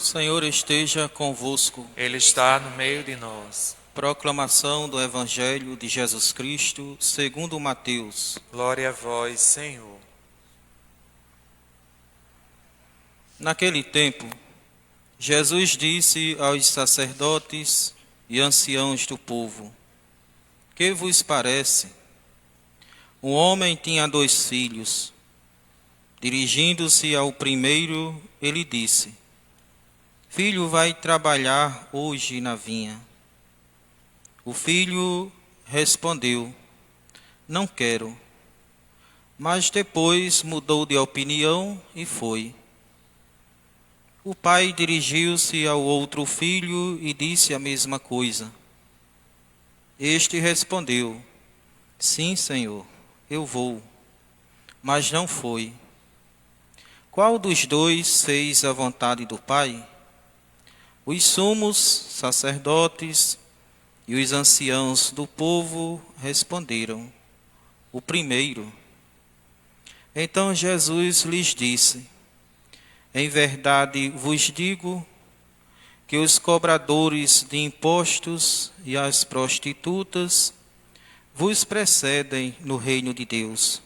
Senhor esteja convosco. Ele está no meio de nós. Proclamação do Evangelho de Jesus Cristo, segundo Mateus. Glória a vós, Senhor. Naquele tempo, Jesus disse aos sacerdotes e anciãos do povo: Que vos parece? Um homem tinha 2 filhos. Dirigindo-se ao primeiro, ele disse: Filho, vai trabalhar hoje na vinha. O filho respondeu: Não quero. Mas depois mudou de opinião e foi. O pai dirigiu-se ao outro filho e disse a mesma coisa. Este respondeu: Sim, Senhor, eu vou. Mas não foi. Qual dos 2 fez a vontade do pai? Os sumos sacerdotes e os anciãos do povo responderam: O primeiro. Então Jesus lhes disse: Em verdade vos digo que os cobradores de impostos e as prostitutas vos precedem no reino de Deus.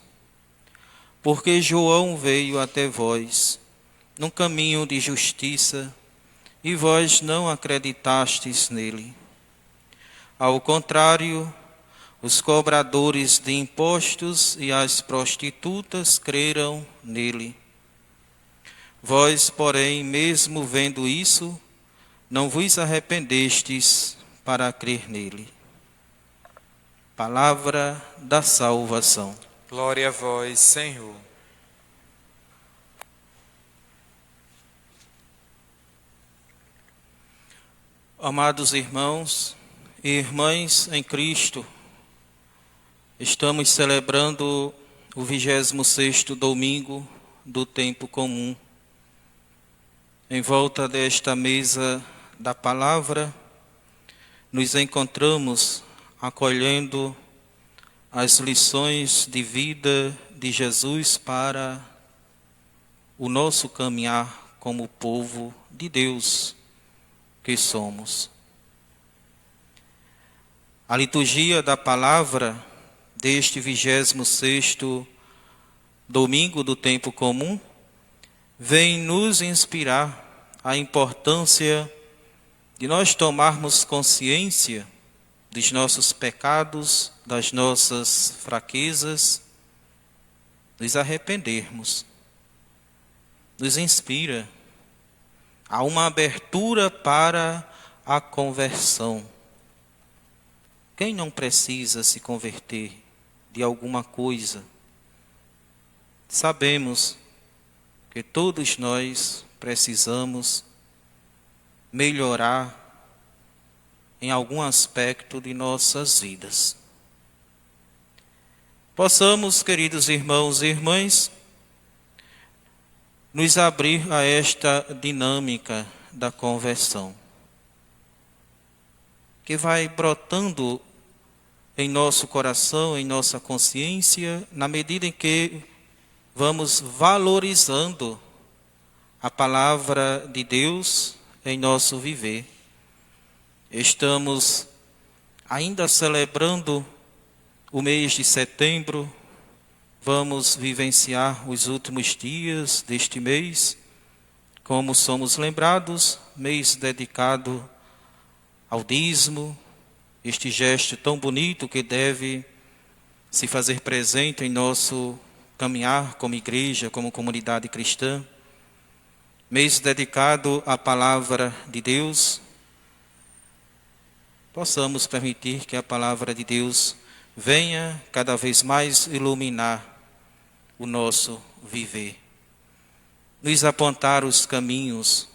Porque João veio até vós num caminho de justiça e vós não acreditastes nele. Ao contrário, os cobradores de impostos e as prostitutas creram nele. Vós, porém, mesmo vendo isso, não vos arrependestes para crer nele. Palavra da salvação. Glória a vós, Senhor. Amados irmãos e irmãs em Cristo, estamos celebrando o 26º domingo do tempo comum. Em volta desta mesa da palavra, nos encontramos acolhendo as lições de vida de Jesus para o nosso caminhar como povo de Deus que somos. A liturgia da palavra deste 26º domingo do tempo comum vem nos inspirar a importância de nós tomarmos consciência dos nossos pecados, das nossas fraquezas, nos arrependermos. Nos inspira a uma abertura para a conversão. Quem não precisa se converter de alguma coisa? Sabemos que todos nós precisamos melhorar em algum aspecto de nossas vidas. Possamos, queridos irmãos e irmãs, nos abrir a esta dinâmica da conversão, que vai brotando em nosso coração, em nossa consciência, na medida em que vamos valorizando a palavra de Deus em nosso viver. Estamos ainda celebrando o mês de setembro, vamos vivenciar os últimos dias deste mês, como somos lembrados, mês dedicado ao dízimo, este gesto tão bonito que deve se fazer presente em nosso caminhar como igreja, como comunidade cristã. Mês dedicado à palavra de Deus. Possamos permitir que a palavra de Deus venha cada vez mais iluminar o nosso viver, nos apontar os caminhos,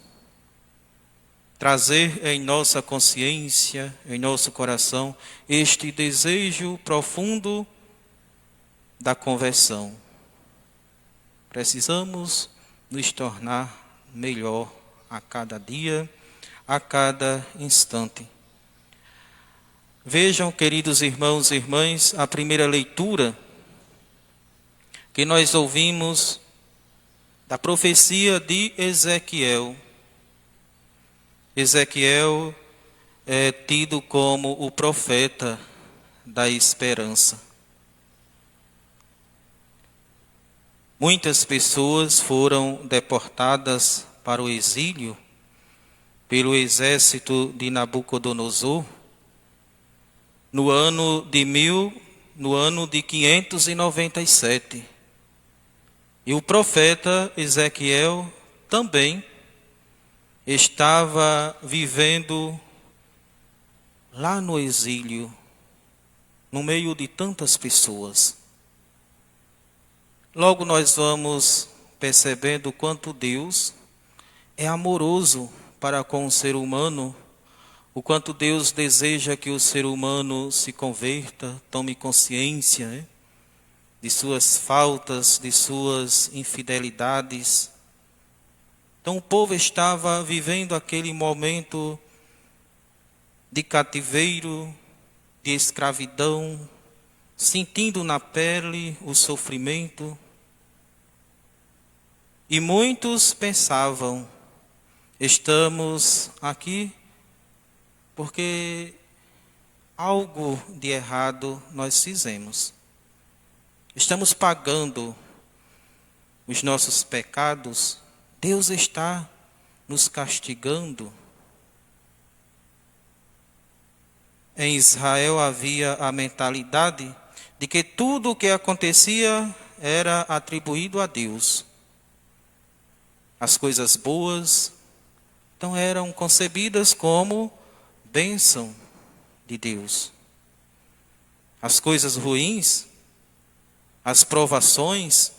trazer em nossa consciência, em nosso coração, este desejo profundo da conversão. Precisamos nos tornar melhor a cada dia, a cada instante. Vejam, queridos irmãos e irmãs, a primeira leitura que nós ouvimos da profecia de Ezequiel. Ezequiel é tido como o profeta da esperança. Muitas pessoas foram deportadas para o exílio pelo exército de Nabucodonosor no ano de 597. E o profeta Ezequiel também estava vivendo lá no exílio, no meio de tantas pessoas. Logo nós vamos percebendo o quanto Deus é amoroso para com o ser humano, o quanto Deus deseja que o ser humano se converta, tome consciência, de suas faltas, de suas infidelidades. Então o povo estava vivendo aquele momento de cativeiro, de escravidão, sentindo na pele o sofrimento. E muitos pensavam, estamos aqui porque algo de errado nós fizemos. Estamos pagando os nossos pecados, Deus está nos castigando. Em Israel havia a mentalidade de que tudo o que acontecia era atribuído a Deus. As coisas boas, então, eram concebidas como bênção de Deus. As coisas ruins, as provações,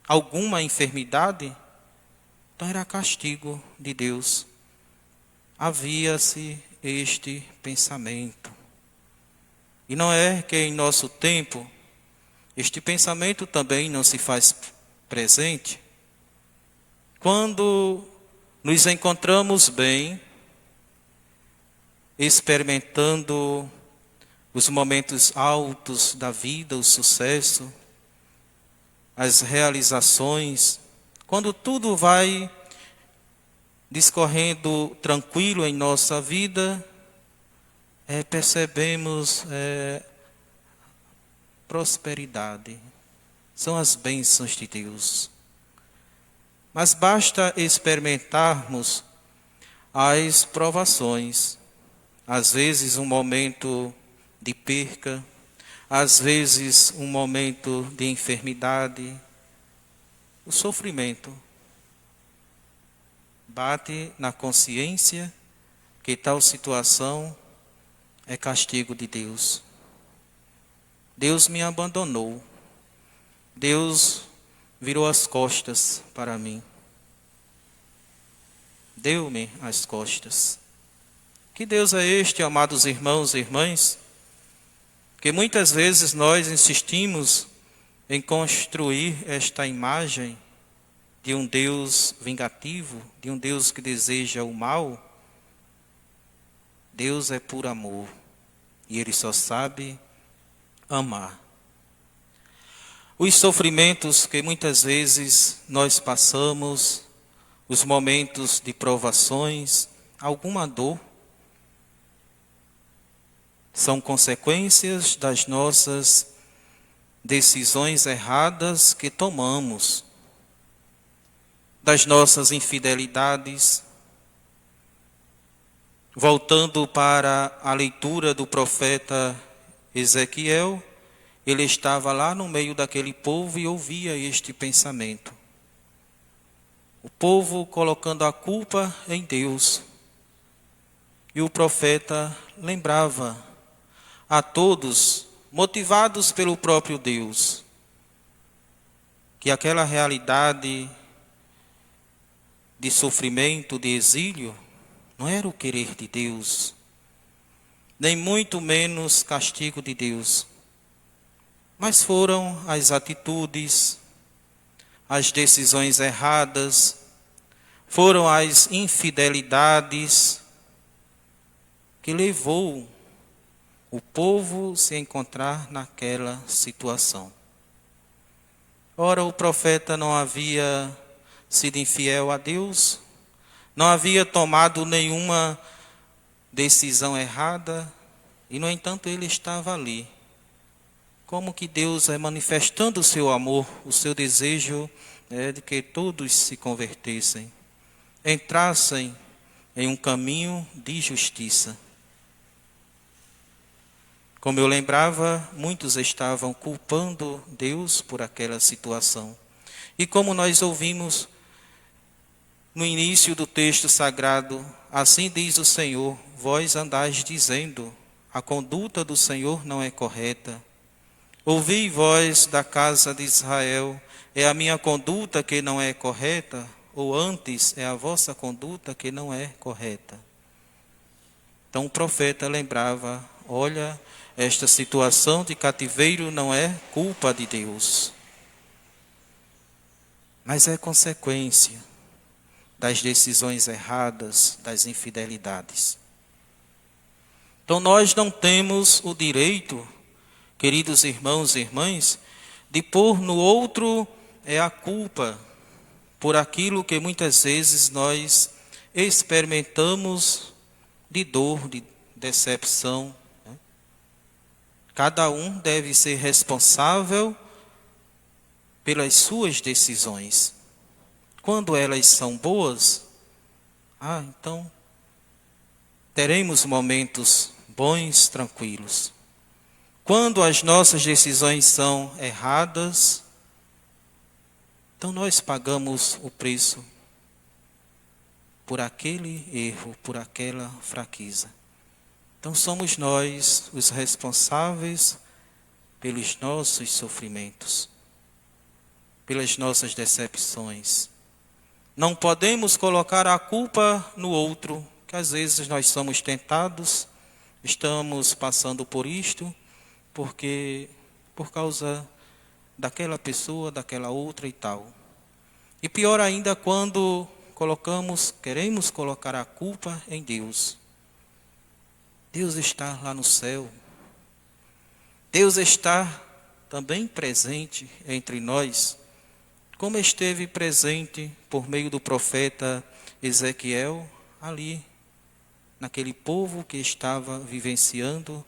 alguma enfermidade, então era castigo de Deus. Havia-se este pensamento. E não é que em nosso tempo, este pensamento também não se faz presente. Quando nos encontramos bem, experimentando os momentos altos da vida, o sucesso, as realizações, quando tudo vai discorrendo tranquilo em nossa vida, percebemos prosperidade. São as bênçãos de Deus. Mas basta experimentarmos as provações, às vezes um momento de perca, às vezes um momento de enfermidade, o sofrimento. Bate na consciência que tal situação é castigo de Deus. Deus me abandonou. Deus virou as costas para mim. Deu-me as costas. Que Deus é este, amados irmãos e irmãs? Que muitas vezes nós insistimos em construir esta imagem de um Deus vingativo, de um Deus que deseja o mal. Deus é por amor e Ele só sabe amar. Os sofrimentos que muitas vezes nós passamos, os momentos de provações, alguma dor, são consequências das nossas decisões erradas que tomamos, das nossas infidelidades. Voltando para a leitura do profeta Ezequiel, ele estava lá no meio daquele povo e ouvia este pensamento. O povo colocando a culpa em Deus. E o profeta lembrava a todos, motivados pelo próprio Deus, que aquela realidade de sofrimento, de exílio, não era o querer de Deus, nem muito menos castigo de Deus, mas foram as atitudes, as decisões erradas, foram as infidelidades que levou o povo a se encontrar naquela situação. Ora, o profeta não havia sido infiel a Deus, não havia tomado nenhuma decisão errada, e no entanto ele estava ali. Como que Deus é manifestando o seu amor, o seu desejo de que todos se convertessem, entrassem em um caminho de justiça. Como eu lembrava, muitos estavam culpando Deus por aquela situação. E como nós ouvimos no início do texto sagrado, assim diz o Senhor, vós andais dizendo, a conduta do Senhor não é correta. Ouvi vós da casa de Israel, é a minha conduta que não é correta? Ou antes, é a vossa conduta que não é correta? Então o profeta lembrava, olha, esta situação de cativeiro não é culpa de Deus, mas é consequência das decisões erradas, das infidelidades. Então nós não temos o direito, queridos irmãos e irmãs, de pôr no outro a culpa por aquilo que muitas vezes nós experimentamos de dor, de decepção. Cada um deve ser responsável pelas suas decisões. Quando elas são boas, então teremos momentos bons, tranquilos. Quando as nossas decisões são erradas, então nós pagamos o preço por aquele erro, por aquela fraqueza. Então somos nós os responsáveis pelos nossos sofrimentos, pelas nossas decepções. Não podemos colocar a culpa no outro, que às vezes nós somos tentados, estamos passando por isto, por causa daquela pessoa, daquela outra e tal. E pior ainda quando queremos colocar a culpa em Deus. Deus está lá no céu. Deus está também presente entre nós, como esteve presente por meio do profeta Ezequiel, ali, naquele povo que estava vivenciando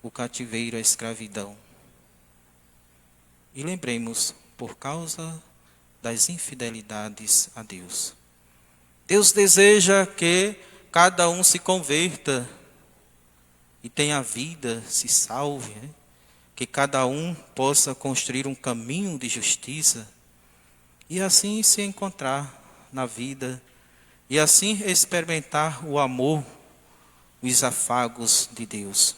o cativeiro, a escravidão. E lembremos, por causa das infidelidades a Deus. Deus deseja que cada um se converta e tenha vida, se salve, que cada um possa construir um caminho de justiça e assim se encontrar na vida e assim experimentar o amor, os afagos de Deus.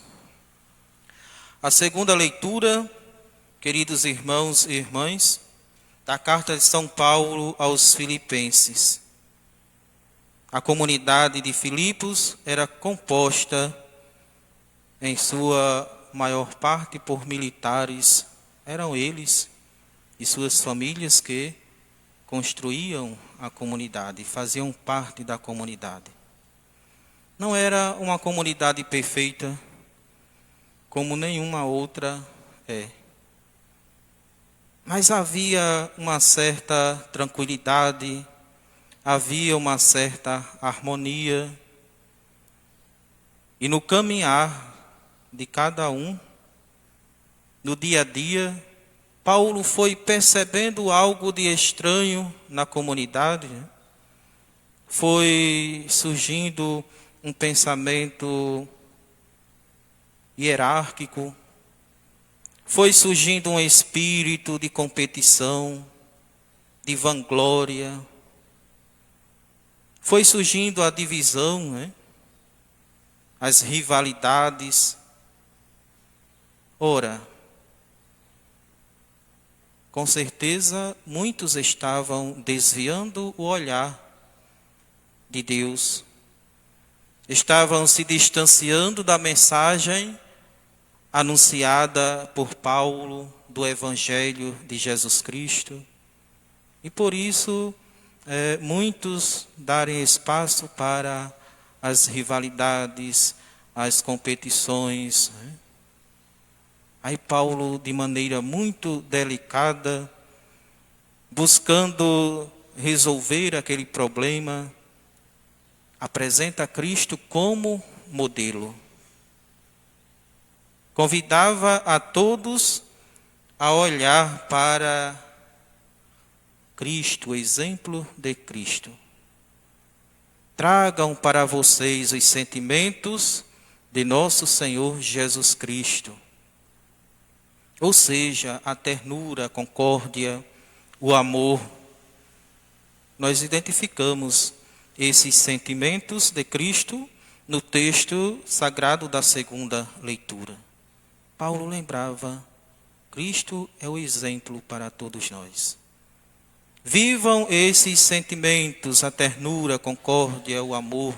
A segunda leitura, queridos irmãos e irmãs, da carta de São Paulo aos Filipenses. A comunidade de Filipos era composta, em sua maior parte, por militares. Eram eles e suas famílias que construíam a comunidade, faziam parte da comunidade. Não era uma comunidade perfeita, como nenhuma outra é. Mas havia uma certa tranquilidade, havia uma certa harmonia. E no caminhar de cada um, no dia a dia, Paulo foi percebendo algo de estranho na comunidade. Foi surgindo um pensamento hierárquico, foi surgindo um espírito de competição, de vanglória, foi surgindo a divisão, as rivalidades. Ora, com certeza muitos estavam desviando o olhar de Deus, estavam se distanciando da mensagem anunciada por Paulo do Evangelho de Jesus Cristo, e por isso muitos darem espaço para as rivalidades, as competições. Aí Paulo, de maneira muito delicada, buscando resolver aquele problema, apresenta Cristo como modelo. Convidava a todos a olhar para Cristo, o exemplo de Cristo. Tragam para vocês os sentimentos de nosso Senhor Jesus Cristo. Ou seja, a ternura, a concórdia, o amor. Nós identificamos esses sentimentos de Cristo no texto sagrado da segunda leitura. Paulo lembrava, Cristo é o exemplo para todos nós. Vivam esses sentimentos, a ternura, a concórdia, o amor,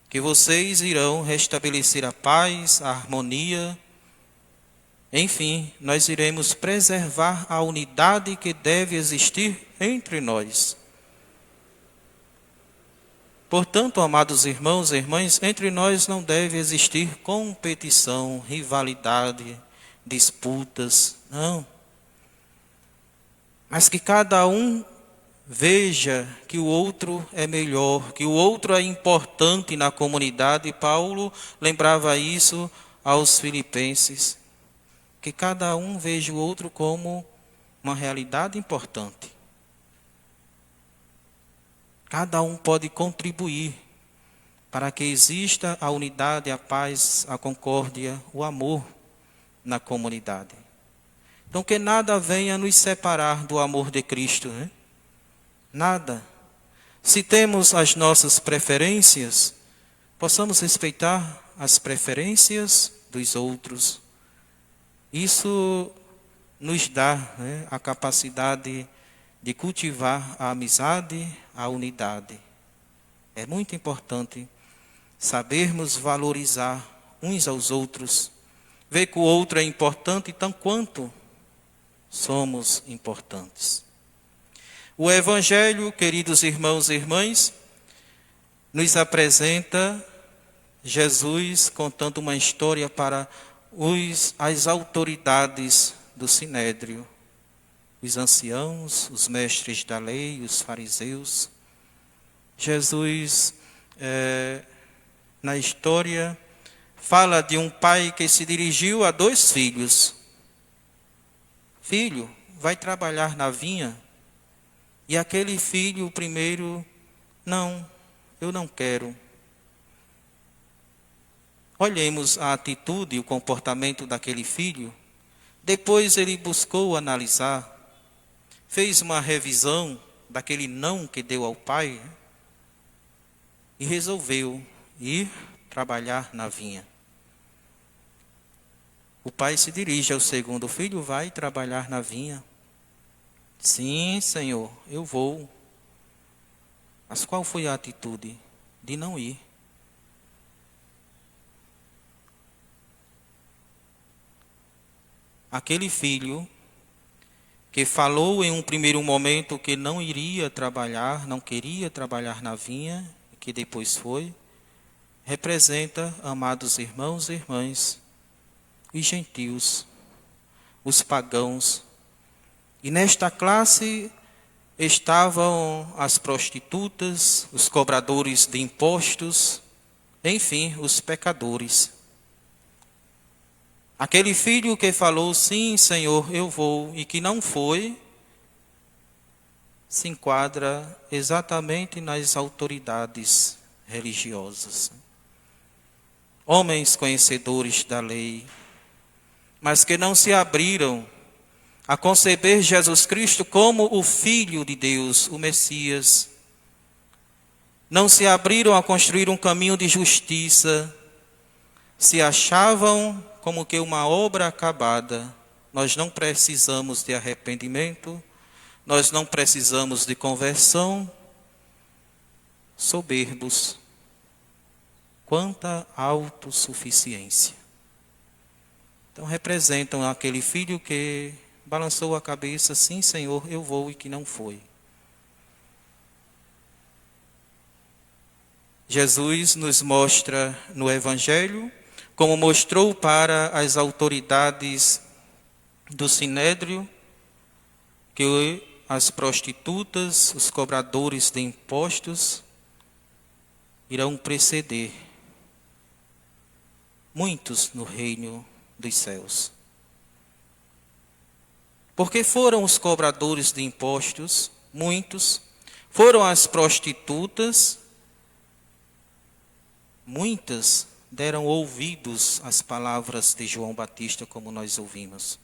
que vocês irão restabelecer a paz, a harmonia. Enfim, nós iremos preservar a unidade que deve existir entre nós. Portanto, amados irmãos e irmãs, entre nós não deve existir competição, rivalidade, disputas, não. Mas que cada um veja que o outro é melhor, que o outro é importante na comunidade. Paulo lembrava isso aos filipenses. Que cada um veja o outro como uma realidade importante. Cada um pode contribuir para que exista a unidade, a paz, a concórdia, o amor na comunidade. Então, que nada venha nos separar do amor de Cristo, né? Nada. Se temos as nossas preferências, possamos respeitar as preferências dos outros. Isso nos dá, né, a capacidade de cultivar a amizade, a unidade. É muito importante sabermos valorizar uns aos outros, ver que o outro é importante tanto quanto somos importantes. O Evangelho, queridos irmãos e irmãs, nos apresenta Jesus contando uma história para as autoridades do Sinédrio, os anciãos, os mestres da lei, os fariseus. Jesus, na história, fala de um pai que se dirigiu a 2 filhos. Filho, vai trabalhar na vinha? E aquele filho, o primeiro, não, eu não quero. Olhemos a atitude e o comportamento daquele filho. Depois ele buscou analisar, fez uma revisão daquele não que deu ao pai e resolveu ir trabalhar na vinha. O pai se dirige ao segundo filho, vai trabalhar na vinha. Sim, Senhor, eu vou. Mas qual foi a atitude? De não ir. Aquele filho que falou em um primeiro momento que não iria trabalhar, não queria trabalhar na vinha, que depois foi, representa, amados irmãos e irmãs, os gentios, os pagãos. E nesta classe estavam as prostitutas, os cobradores de impostos, enfim, os pecadores. Aquele filho que falou, sim, Senhor, eu vou, e que não foi, se enquadra exatamente nas autoridades religiosas. Homens conhecedores da lei, mas que não se abriram a conceber Jesus Cristo como o Filho de Deus, o Messias. Não se abriram a construir um caminho de justiça, se achavam como que uma obra acabada. Nós não precisamos de arrependimento, nós não precisamos de conversão. Soberbos, quanta autossuficiência. Então representam aquele filho que balançou a cabeça, sim, Senhor, eu vou, e que não foi. Jesus nos mostra no Evangelho, como mostrou para as autoridades do Sinédrio, que as prostitutas, os cobradores de impostos, irão preceder muitos no reino dos céus. Porque foram os cobradores de impostos, muitos, foram as prostitutas, muitas deram ouvidos às palavras de João Batista, como nós ouvimos.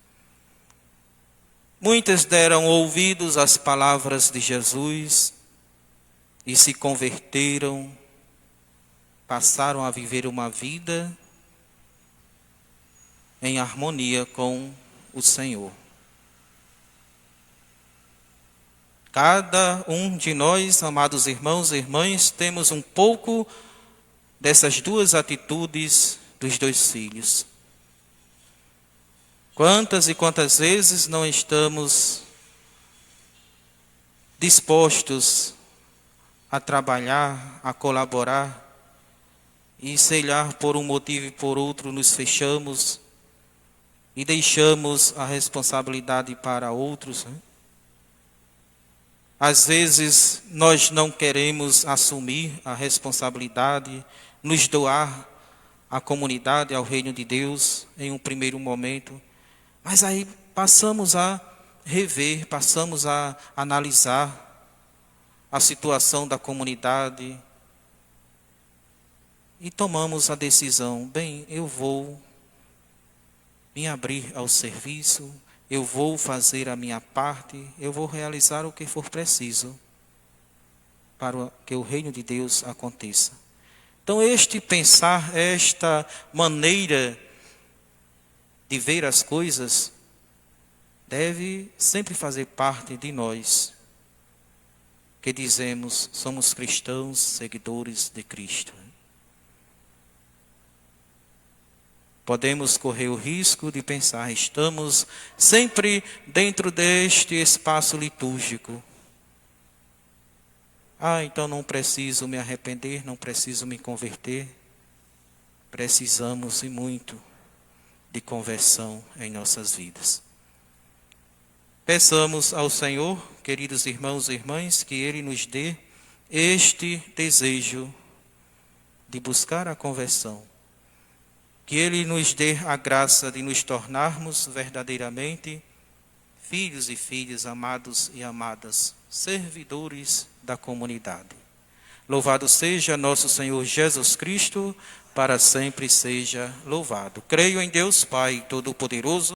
Muitas deram ouvidos às palavras de Jesus e se converteram, passaram a viver uma vida em harmonia com o Senhor. Cada um de nós, amados irmãos e irmãs, temos um pouco dessas duas atitudes dos dois filhos. Quantas e quantas vezes não estamos dispostos a trabalhar, a colaborar, e sei lá, por um motivo e por outro nos fechamos e deixamos a responsabilidade para outros, né? Às vezes nós não queremos assumir a responsabilidade, nos doar à comunidade, ao reino de Deus em um primeiro momento, mas aí passamos a rever, passamos a analisar a situação da comunidade e tomamos a decisão: bem, eu vou me abrir ao serviço, eu vou fazer a minha parte, eu vou realizar o que for preciso para que o reino de Deus aconteça. Então, este pensar, esta maneira de ver as coisas, deve sempre fazer parte de nós, que dizemos somos cristãos, seguidores de Cristo. Podemos correr o risco de pensar, estamos sempre dentro deste espaço litúrgico. Então não preciso me arrepender, não preciso me converter. Precisamos e muito de conversão em nossas vidas. Peçamos ao Senhor, queridos irmãos e irmãs, que Ele nos dê este desejo de buscar a conversão. Que Ele nos dê a graça de nos tornarmos verdadeiramente filhos e filhas, amados e amadas, servidores da comunidade. Louvado seja nosso Senhor Jesus Cristo, para sempre seja louvado. Creio em Deus Pai Todo-Poderoso,